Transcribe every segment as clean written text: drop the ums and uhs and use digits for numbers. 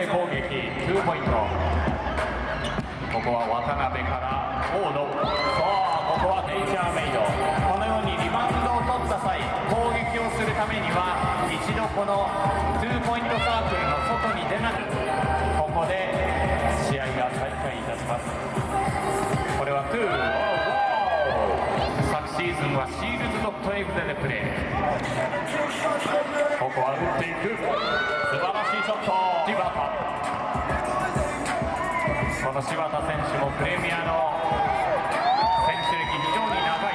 攻撃2ポイント。ここは渡辺から大野。ここはネイチャーメイド。このようにリバウンドを取った際攻撃をするためには一度この2ポイントサークルの外に出なく、ここで試合が再開いたします。これはトゥール。昨シーズンはシールズドットエグゼでプレー。ここは打っていく。素晴らしいショット。柴田。この柴田選手もプレミアの選手歴非常に長い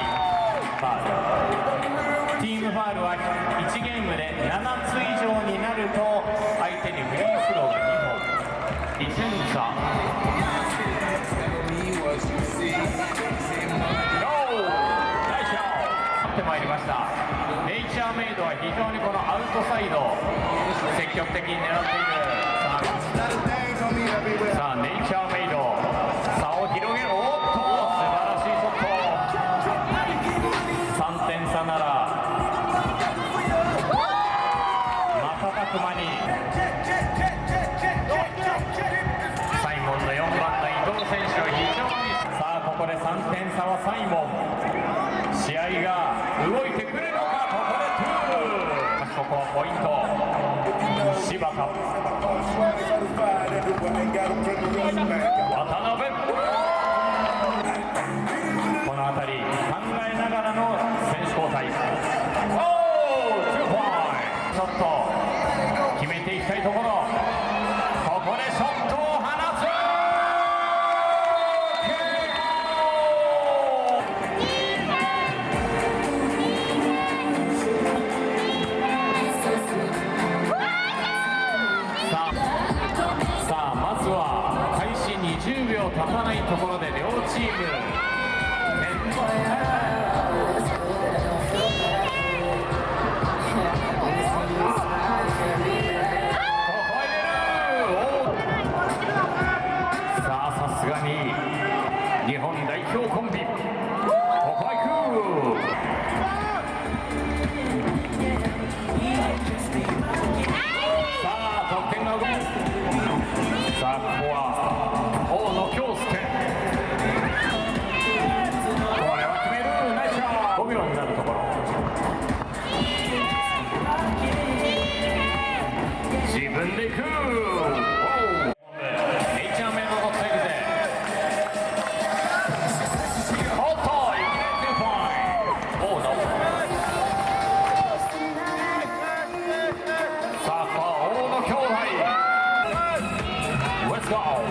ファウル。チームファウルは1ゲームで7つ以上になると相手にフリースローが2本。2点差。ってまいりました。ネイチャーメイドは非常にこのアウトサイド積極的に狙っている。さあネイチャーメイド差を広げる。おっと素晴らしいショット。3点差なら瞬く間にサイモンの4番の伊藤選手は非常に。さあここで3点差はサイモン。試合が動いてくるのか。ここでトゥー。ここはポイント。柴田。渡辺。この辺り考えながらの選手交代。おー、2ポイント。ちょっと決めていきたいところ。ここでショットを放つ。20秒経たないところで両チームさあさすがに日本代表コンビ。ここは行く。さあ得点が動く。さあここは大野恭介。これは決める。ナイスショット。5秒になるところ。自分で行く。ネイチャーメイドのセグゼ。おっといきなり2ポイント。大野。さあ大野兄弟。Let's go。